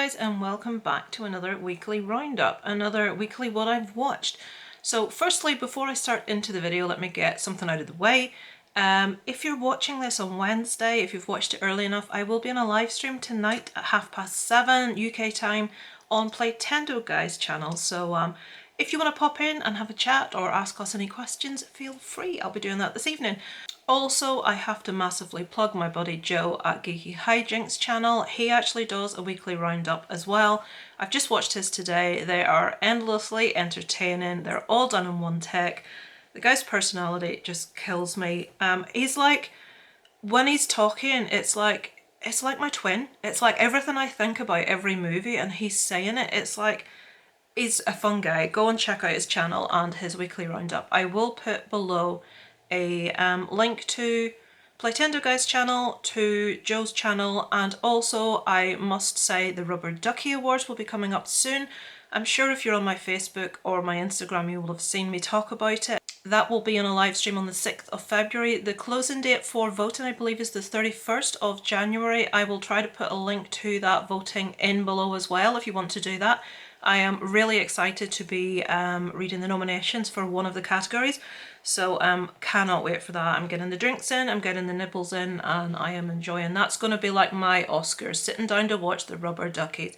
guys, and welcome back to another weekly roundup, another weekly what I've watched. So firstly, before I start into the video, let me get something out of the way. If you're watching this on Wednesday, if you've watched it early enough, I will be on a live stream tonight at 7:30 UK time on Playtendo Guys channel. So if you want to pop in and have a chat or ask us any questions, feel free. I'll be doing that this evening. Also, I have to massively plug my buddy Joe at Geeky Hijinks channel. He actually does a weekly roundup as well. I've just watched his today. They are endlessly entertaining. They're all done in one take. The guy's personality just kills me. He's like, when he's talking, it's like my twin. It's like everything I think about every movie and he's saying it. It's like, he's a fun guy. Go and check out his channel and his weekly roundup. I will put below a link to Playtendo Guys channel, to Joe's channel, and also I must say the Rubber Ducky Awards will be coming up soon. I'm sure if you're on my Facebook or my Instagram you will have seen me talk about it. That will be on a live stream on the 6th of February. The closing date for voting I believe is the 31st of January. I will try to put a link to that voting in below as well if you want to do that. I am really excited to be reading the nominations for one of the categories, so cannot wait for that. I'm getting the drinks in, I'm getting the nibbles in, and I am enjoying. That's going to be like my Oscars, sitting down to watch the Rubber Duckies.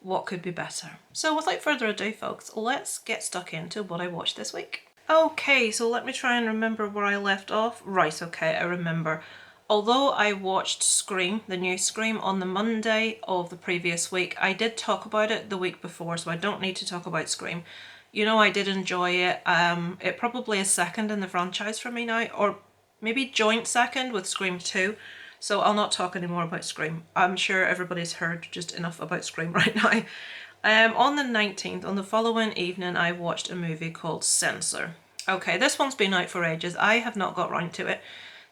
What could be better? So without further ado folks, let's get stuck into what I watched this week. Okay, so let me try and remember where I left off. Right, okay, I remember. Although I watched Scream, the new Scream, on the Monday of the previous week, I did talk about it the week before, so I don't need to talk about Scream. You know, I did enjoy it. It probably is second in the franchise for me now, or maybe joint second with Scream 2. So I'll not talk anymore about Scream. I'm sure everybody's heard just enough about Scream right now. On the 19th, on the following evening, I watched a movie called Censor. Okay, this one's been out for ages. I have not got round to it.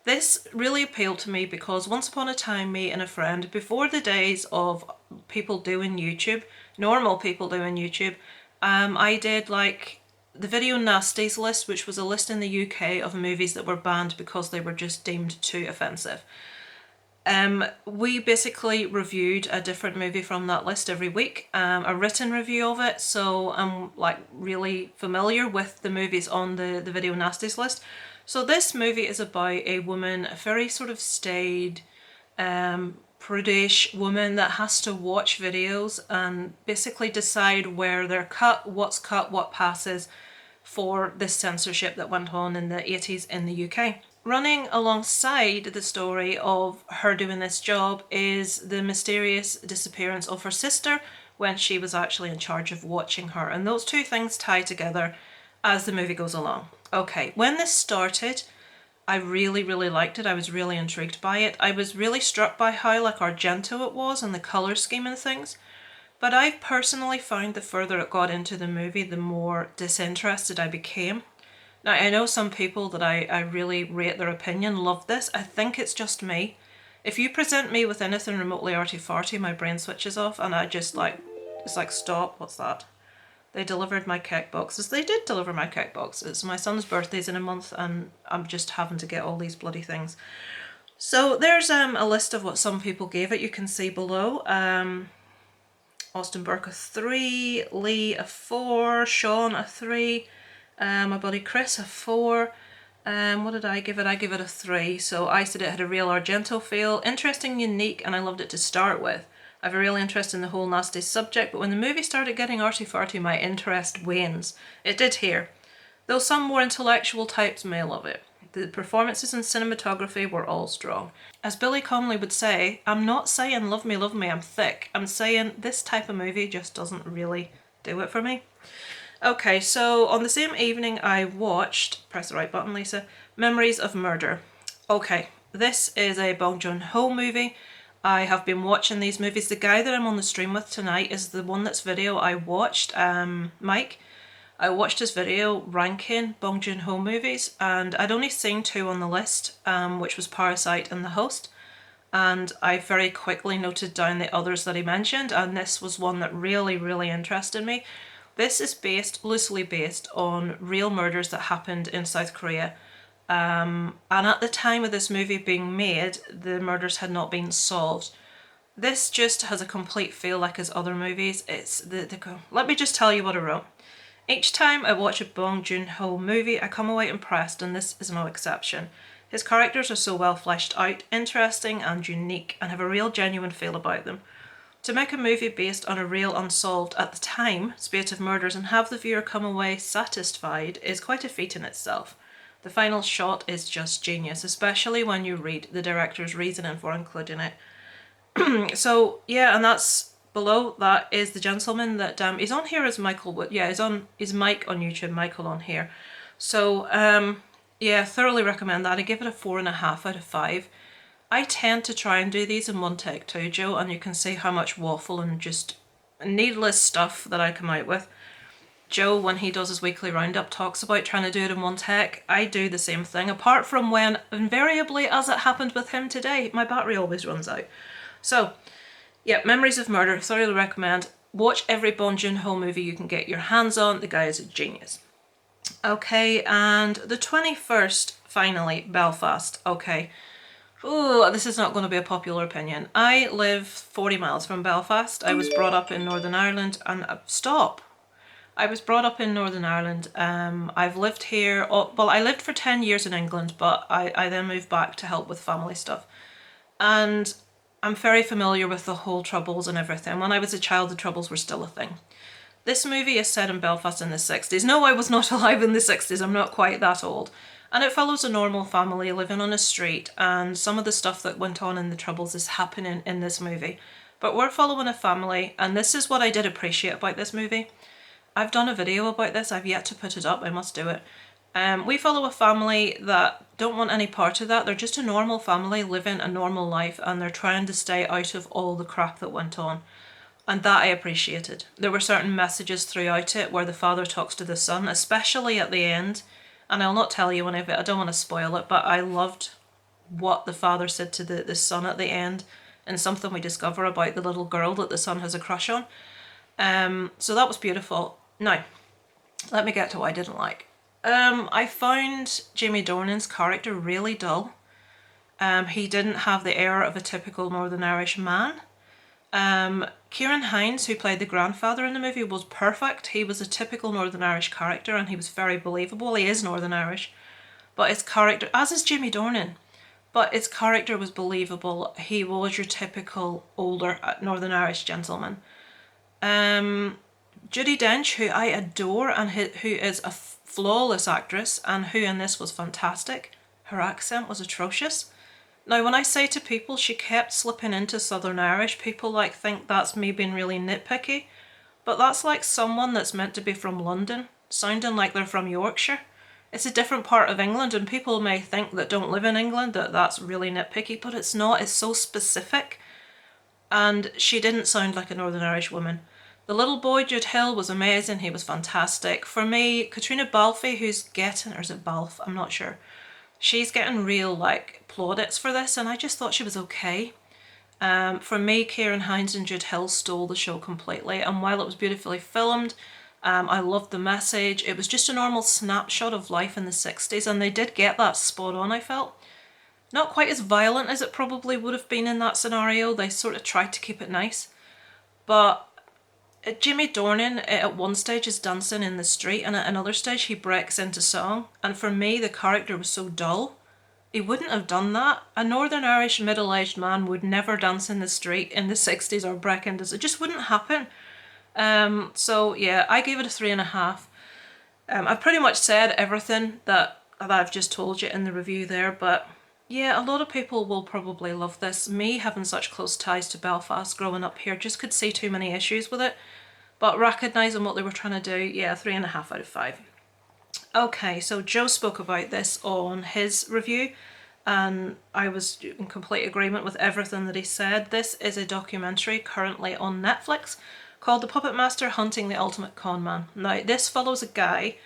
This really appealed to me because once upon a time, me and a friend, before the days of people doing YouTube, normal people doing YouTube, I did like the Video Nasties list, which was a list in the UK of movies that were banned because they were just deemed too offensive. We basically reviewed a different movie from that list every week, a written review of it, so I'm like really familiar with the movies on the Video Nasties list. So this movie is about a woman, a very sort of staid, prudish woman that has to watch videos and basically decide where they're cut, what passes for this censorship that went on in the 80s in the UK. Running alongside the story of her doing this job is the mysterious disappearance of her sister when she was actually in charge of watching her, and those two things tie together as the movie goes along. Okay, when this started, I really liked it. I was really intrigued by it. I was really struck by how like Argento it was and the colour scheme and things. But I've personally found the further it got into the movie, the more disinterested I became. Now, I know some people that I really rate their opinion love this. I think it's just me. If you present me with anything remotely arty-farty, my brain switches off and I just like, it's like, stop, what's that? They delivered my cake boxes. They did deliver my cake boxes. My son's birthday's in a month and I'm just having to get all these bloody things. So there's a list of what some people gave it. You can see below. Austin Burke a 3, Lee a 4, Sean a 3, my buddy Chris a 4. What did I give it? I give it a 3. So I said it had a real Argento feel. Interesting, unique, and I loved it to start with. I have a real interest in the whole nasty subject, but when the movie started getting arty-farty, my interest wanes. It did here, though some more intellectual types may love it. The performances and cinematography were all strong. As Billy Connolly would say, I'm not saying love me, I'm thick. I'm saying this type of movie just doesn't really do it for me. Okay, so on the same evening I watched, press the right button Lisa, Memories of Murder. Okay, this is a Bong Joon-ho movie. I have been watching these movies. The guy that I'm on the stream with tonight is the one that's video I watched, Mike. I watched his video ranking Bong Joon-ho movies and I'd only seen 2 on the list, which was Parasite and The Host. And I very quickly noted down the others that he mentioned, and this was one that really interested me. This is loosely based on real murders that happened in South Korea. And at the time of this movie being made, the murders had not been solved. This just has a complete feel like his other movies. Let me just tell you what I wrote. Each time I watch a Bong Joon-ho movie, I come away impressed, and this is no exception. His characters are so well fleshed out, interesting and unique, and have a real genuine feel about them. To make a movie based on a real unsolved, at the time, spate of murders and have the viewer come away satisfied is quite a feat in itself. The final shot is just genius, especially when you read the director's reasoning for including it. So yeah, and that's below that is the gentleman that he's on here as Michael Wood. Yeah, he's Mike on YouTube, Michael on here. So yeah, thoroughly recommend that. I give it a 4.5 out of 5. I tend to try and do these in one take too, Joe, and you can see how much waffle and just needless stuff that I come out with. Joe, when he does his weekly roundup, talks about trying to do it in one take. I do the same thing, apart from when, invariably, as it happened with him today, my battery always runs out. So, yeah, Memories of Murder, thoroughly recommend. Watch every Bong Joon-ho movie you can get your hands on. The guy is a genius. Okay, and the 21st, finally, Belfast. Okay. Ooh, this is not going to be a popular opinion. I live 40 miles from Belfast. I was brought up in Northern Ireland, and stop. I was brought up in Northern Ireland. I've lived here, well, I lived for 10 years in England, but I then moved back to help with family stuff. And I'm very familiar with the whole Troubles and everything. When I was a child, the Troubles were still a thing. This movie is set in Belfast in the 60s. No, I was not alive in the 60s. I'm not quite that old. And it follows a normal family living on a street, and some of the stuff that went on in the Troubles is happening in this movie. But we're following a family, and this is what I did appreciate about this movie. I've done a video about this. I've yet to put it up. I must do it. We follow a family that don't want any part of that. They're just a normal family living a normal life, and they're trying to stay out of all the crap that went on. And that I appreciated. There were certain messages throughout it where the father talks to the son, especially at the end. And I'll not tell you any of it. I don't want to spoil it, but I loved what the father said to the son at the end, and something we discover about the little girl that the son has a crush on. So that was beautiful. Now, let me get to what I didn't like. I found Jamie Dornan's character really dull. He didn't have the air of a typical Northern Irish man. Ciarán Hinds, who played the grandfather in the movie, was perfect. He was a typical Northern Irish character, and he was very believable. He is Northern Irish, but his character, as is Jamie Dornan, but his character was believable. He was your typical older Northern Irish gentleman. Judi Dench, who I adore and who is a flawless actress, and who in this was fantastic. Her accent was atrocious. Now, when I say to people she kept slipping into Southern Irish, people think that's me being really nitpicky, but that's like someone that's meant to be from London, sounding like they're from Yorkshire. It's a different part of England, and people may think that don't live in England that that's really nitpicky, but it's not. It's so specific. And she didn't sound like a Northern Irish woman. The little boy, Jude Hill, was amazing. He was fantastic. For me, Katrina Balfe, who's getting, or is it Balfe? I'm not sure. She's getting real plaudits for this, and I just thought she was okay. For me, Ciarán Hinds and Jude Hill stole the show completely, and while it was beautifully filmed, I loved the message. It was just a normal snapshot of life in the 60s, and they did get that spot on, I felt. Not quite as violent as it probably would have been in that scenario. They sort of tried to keep it nice. But Jimmy Dornan at one stage is dancing in the street, and at another stage he breaks into song. And for me, the character was so dull. He wouldn't have done that. A Northern Irish middle-aged man would never dance in the street in the 60s or break into it. Just wouldn't happen. So yeah, I gave it a 3.5. I've pretty much said everything that I've just told you in the review there, but yeah, a lot of people will probably love this. Me, having such close ties to Belfast growing up here, just could see too many issues with it. But recognising what they were trying to do, yeah, 3.5 out of 5. Okay, so Joe spoke about this on his review, and I was in complete agreement with everything that he said. This is a documentary currently on Netflix called The Puppet Master Hunting the Ultimate Con Man. Now, this follows a guy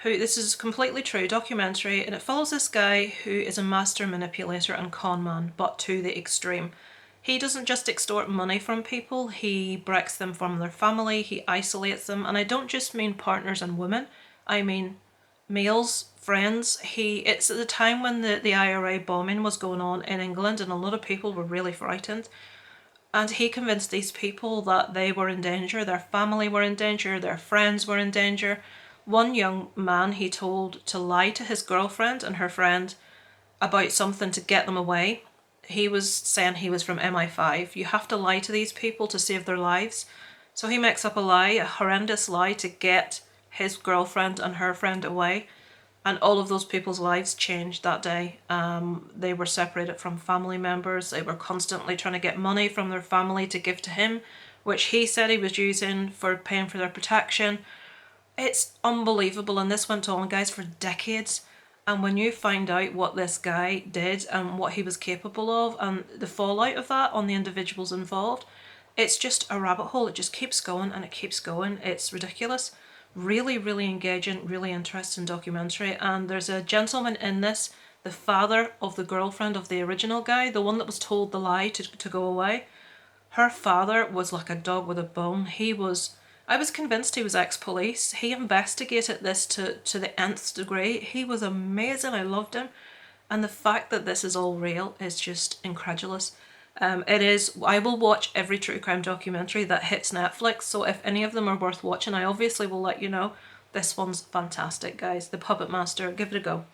who, this is completely true, documentary, and it follows this guy who is a master manipulator and con man, but to the extreme. He doesn't just extort money from people, he breaks them from their family, he isolates them, and I don't just mean partners and women, I mean males, friends. It's at the time when the IRA bombing was going on in England, and a lot of people were really frightened. And he convinced these people that they were in danger, their family were in danger, their friends were in danger. One young man he told to lie to his girlfriend and her friend about something to get them away. He was saying he was from MI5. You have to lie to these people to save their lives. So he makes up a lie, a horrendous lie, to get his girlfriend and her friend away. And all of those people's lives changed that day. They were separated from family members. They were constantly trying to get money from their family to give to him, which he said he was using for paying for their protection. It's unbelievable, and this went on, guys, for decades. And when you find out what this guy did and what he was capable of and the fallout of that on the individuals involved, it's just a rabbit hole. It just keeps going and it keeps going. It's ridiculous. Really, really engaging, really interesting documentary. And there's a gentleman in this, the father of the girlfriend of the original guy, the one that was told the lie to go away. Her father was like a dog with a bone. I was convinced he was ex-police. He investigated this to the nth degree. He was amazing. I loved him. And the fact that this is all real is just incredulous. It is. I will watch every true crime documentary that hits Netflix, so if any of them are worth watching, I obviously will let you know. This one's fantastic, guys. The Puppet Master, give it a go.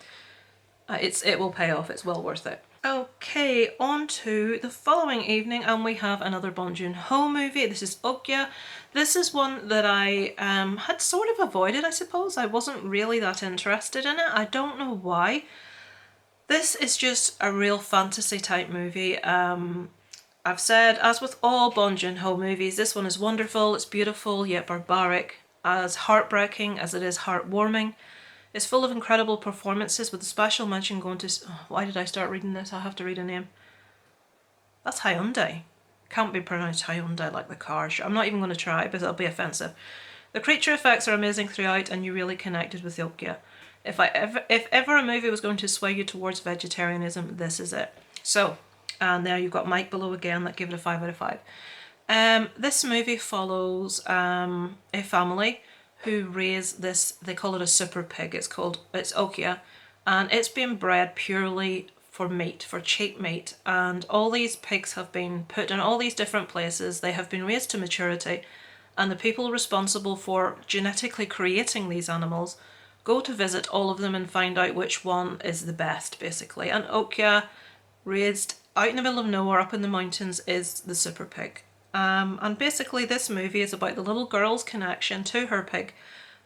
It will pay off. It's well worth it. Okay, on to the following evening, and we have another Bong Joon-ho movie. This is Okja. This is one that I had sort of avoided, I suppose. I wasn't really that interested in it. I don't know why. This is just a real fantasy type movie. I've said, as with all Bong Joon-ho movies, this one is wonderful, it's beautiful yet barbaric, as heartbreaking as it is heartwarming. It's full of incredible performances, with a special mention going to... Oh, why did I start reading this? I have to read a name. That's Hyundai. Can't be pronounced Hyundai like the car. I'm not even going to try because it'll be offensive. The creature effects are amazing throughout and you really connected with Okja. If ever a movie was going to sway you towards vegetarianism, this is it. So, and there you've got Mike below again that gave it a 5 out of 5. This movie follows a family who raise this, they call it a super pig, it's Okja, and it's been bred purely for meat, for cheap meat, and all these pigs have been put in all these different places, they have been raised to maturity, and the people responsible for genetically creating these animals go to visit all of them and find out which one is the best, basically. And Okja, raised out in the middle of nowhere up in the mountains, is the super pig. And basically this movie is about the little girl's connection to her pig,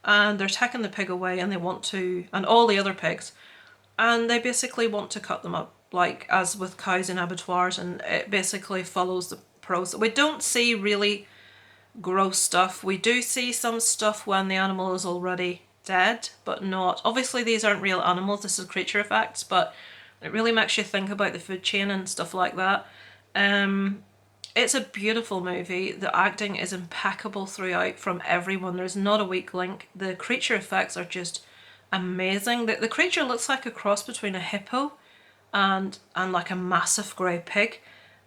and they're taking the pig away and they want to, and all the other pigs, and they basically want to cut them up, like as with cows in abattoirs, and it basically follows the process. We don't see really gross stuff. We do see some stuff when the animal is already dead, but not... Obviously these aren't real animals, this is creature effects, but it really makes you think about the food chain and stuff like that. It's a beautiful movie. The acting is impeccable throughout from everyone. There's not a weak link. The creature effects are just amazing. The creature looks like a cross between a hippo and like a massive grey pig.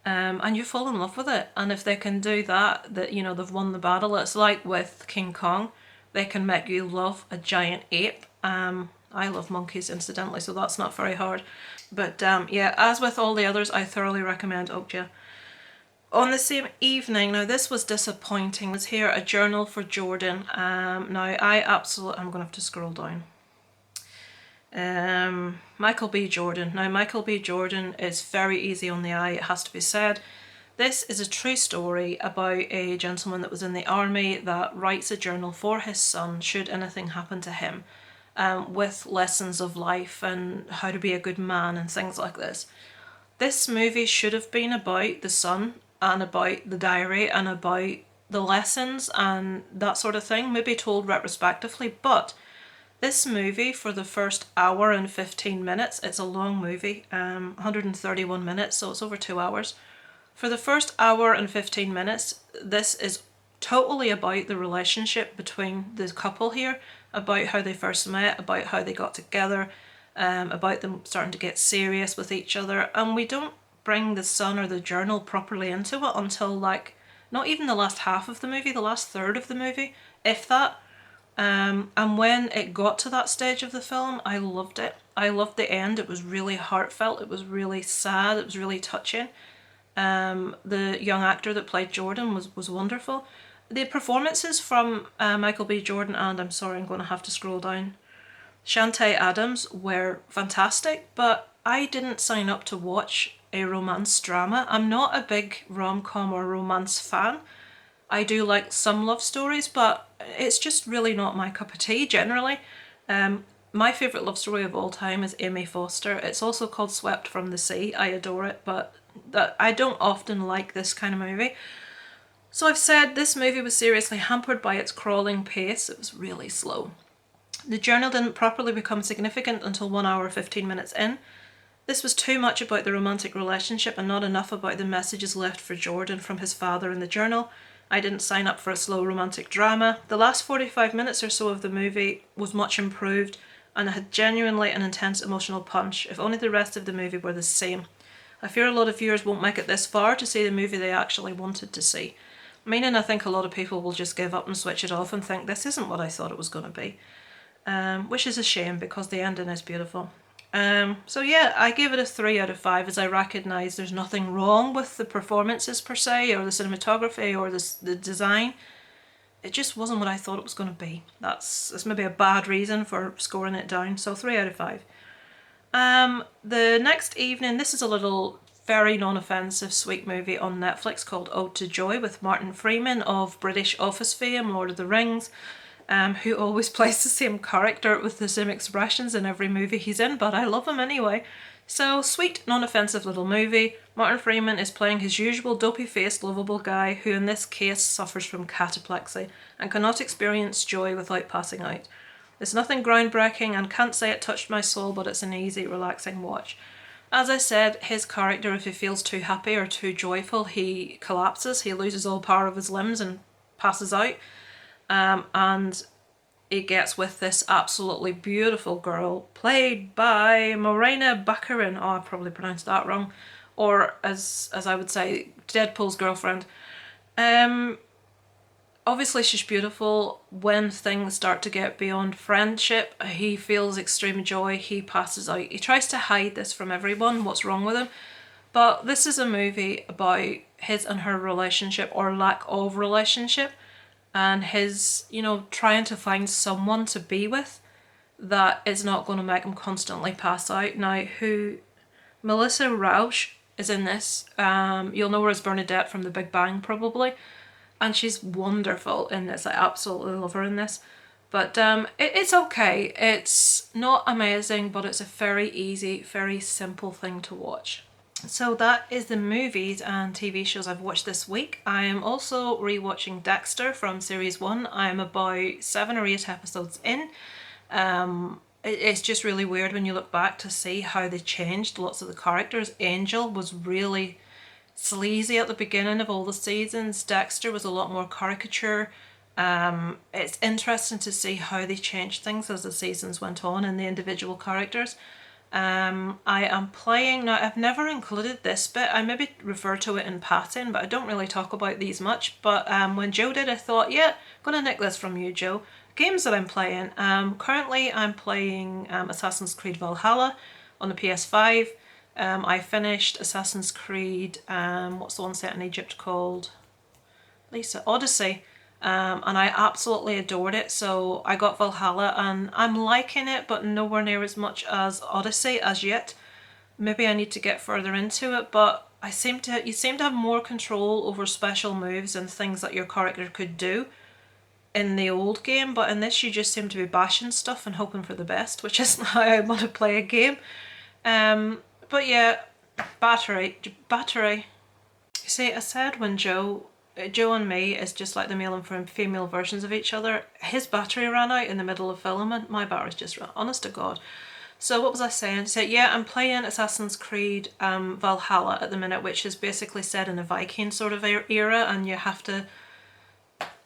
And you fall in love with it. And if they can do that, you know, they've won the battle. It's like with King Kong. They can make you love a giant ape. I love monkeys, incidentally, so that's not very hard. But yeah, as with all the others, I thoroughly recommend Okja. On the same evening, now this was disappointing, was here A Journal for Jordan. Now I'm going to have to scroll down. Michael B. Jordan. Now Michael B. Jordan is very easy on the eye, it has to be said. This is a true story about a gentleman that was in the army that writes a journal for his son should anything happen to him, with lessons of life and how to be a good man and things like this. This movie should have been about the son and about the diary and about the lessons and that sort of thing, maybe told retrospectively, but this movie, for the first hour and 15 minutes, it's a long movie, 131 minutes, so it's over 2 hours. For the first hour and 15 minutes, this is totally about the relationship between the couple here, about how they first met, about how they got together, about them starting to get serious with each other, and we don't bring the son or the journal properly into it until, like, not even the last half of the movie, the last third of the movie, if that. And when it got to that stage of the film, I loved it. I loved the end. It was really heartfelt, it was really sad, it was really touching. The young actor that played Jordan was wonderful. The performances from Michael B. Jordan and, I'm sorry, I'm going to have to scroll down, Shantae Adams were fantastic, but I didn't sign up to watch a romance drama. I'm not a big rom-com or romance fan. I do like some love stories, but it's just really not my cup of tea generally. My favourite love story of all time is Amy Foster. It's also called Swept from the Sea. I adore it, but I don't often like this kind of movie. So I've said this movie was seriously hampered by its crawling pace. It was really slow. The journal didn't properly become significant until 1 hour 15 minutes in. This was too much about the romantic relationship and not enough about the messages left for Jordan from his father in the journal. I didn't sign up for a slow romantic drama. The last 45 minutes or so of the movie was much improved and it had genuinely an intense emotional punch, if only the rest of the movie were the same. I fear a lot of viewers won't make it this far to see the movie they actually wanted to see. Meaning I think a lot of people will just give up and switch it off and think this isn't what I thought it was going to be. Which is a shame because the ending is beautiful. So yeah, I gave it a 3 out of 5 as I recognise there's nothing wrong with the performances per se or the cinematography or the design. It just wasn't what I thought it was going to be. That's maybe a bad reason for scoring it down, so 3 out of 5. The next evening, this is a little very non-offensive sweet movie on Netflix called Ode to Joy with Martin Freeman of British Office fame, Lord of the Rings, who always plays the same character with the same expressions in every movie he's in, but I love him anyway. So, sweet, non-offensive little movie. Martin Freeman is playing his usual dopey-faced, lovable guy who in this case suffers from cataplexy and cannot experience joy without passing out. It's nothing groundbreaking and can't say it touched my soul, but it's an easy, relaxing watch. As I said, his character, if he feels too happy or too joyful, he collapses, he loses all power of his limbs and passes out. And he gets with this absolutely beautiful girl played by Morena Baccarin. Oh, I probably pronounced that wrong. Or as I would say, Deadpool's girlfriend. Obviously she's beautiful. When things start to get beyond friendship, he feels extreme joy, he passes out. He tries to hide this from everyone, what's wrong with him. But this is a movie about his and her relationship or lack of relationship. And his, trying to find someone to be with that is not going to make him constantly pass out. Now, Melissa Rauch is in this. You'll know her as Bernadette from The Big Bang, probably. And she's wonderful in this. I absolutely love her in this. But it's okay. It's not amazing, but it's a very easy, very simple thing to watch. So that is the movies and TV shows I've watched this week. I am also rewatching Dexter from series 1. I am about 7 or 8 episodes in. It's just really weird when you look back to see how they changed lots of the characters. Angel was really sleazy at the beginning of all the seasons. Dexter was a lot more caricature. It's interesting to see how they changed things as the seasons went on and the individual characters. I am playing, now I've never included this bit, I maybe refer to it in passing, but I don't really talk about these much, but when Joe did I thought, yeah, I'm going to nick this from you, Joe. Games that I'm playing, currently I'm playing Assassin's Creed Valhalla on the PS5. I finished Assassin's Creed, what's the one set in Egypt called? Lisa, Odyssey. And I absolutely adored it, so I got Valhalla and I'm liking it, but nowhere near as much as Odyssey as yet. Maybe I need to get further into it, but you seem to have more control over special moves and things that your character could do in the old game, but in this you just seem to be bashing stuff and hoping for the best, which isn't how I want to play a game. But yeah, battery. You see, I said when Joe and me is just like the male and female versions of each other. His battery ran out in the middle of filming. My battery's just ran, honest to God. So what was I saying? So yeah, I'm playing Assassin's Creed Valhalla at the minute, which is basically set in a Viking sort of era, and you have to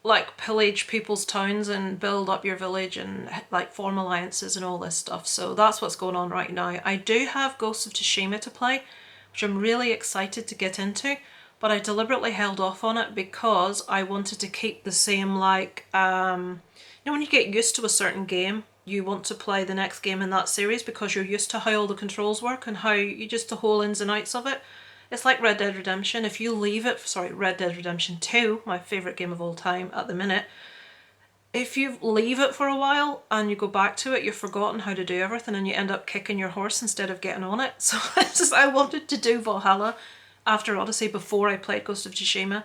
like pillage people's towns and build up your village and like form alliances and all this stuff. So that's what's going on right now. I do have Ghost of Tsushima to play, which I'm really excited to get into. But I deliberately held off on it because I wanted to keep the same, like, when you get used to a certain game, you want to play the next game in that series because you're used to how all the controls work and how the whole ins and outs of it. It's like Red Dead Redemption. If you leave it, sorry, Red Dead Redemption 2, my favourite game of all time at the minute, if you leave it for a while and you go back to it, you've forgotten how to do everything and you end up kicking your horse instead of getting on it. So I wanted to do Valhalla after Odyssey before I played Ghost of Tsushima.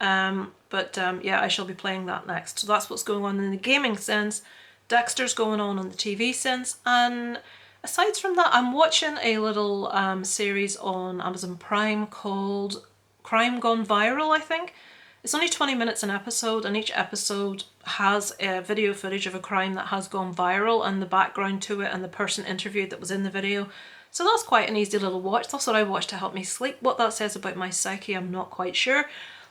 Yeah, I shall be playing that next. So that's what's going on in the gaming sense. Dexter's going on the TV sense. And aside from that, I'm watching a little series on Amazon Prime called Crime Gone Viral, I think. It's only 20 minutes an episode, and each episode has a video footage of a crime that has gone viral and the background to it and the person interviewed that was in the video. So that's quite an easy little watch. That's what I watch to help me sleep. What that says about my psyche, I'm not quite sure.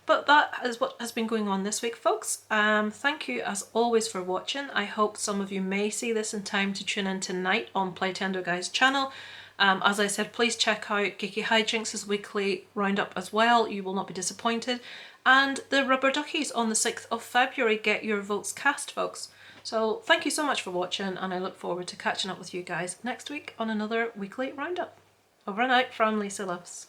But that is what has been going on this week, folks. Thank you as always for watching. I hope some of you may see this in time to tune in tonight on Playtendo Guy's channel. As I said, please check out Geeky Hijinks' weekly roundup as well. You will not be disappointed. And the Rubber Duckies on the 6th of February. Get your votes cast, folks. So thank you so much for watching, and I look forward to catching up with you guys next week on another weekly roundup. Over and out from Lisa Loves.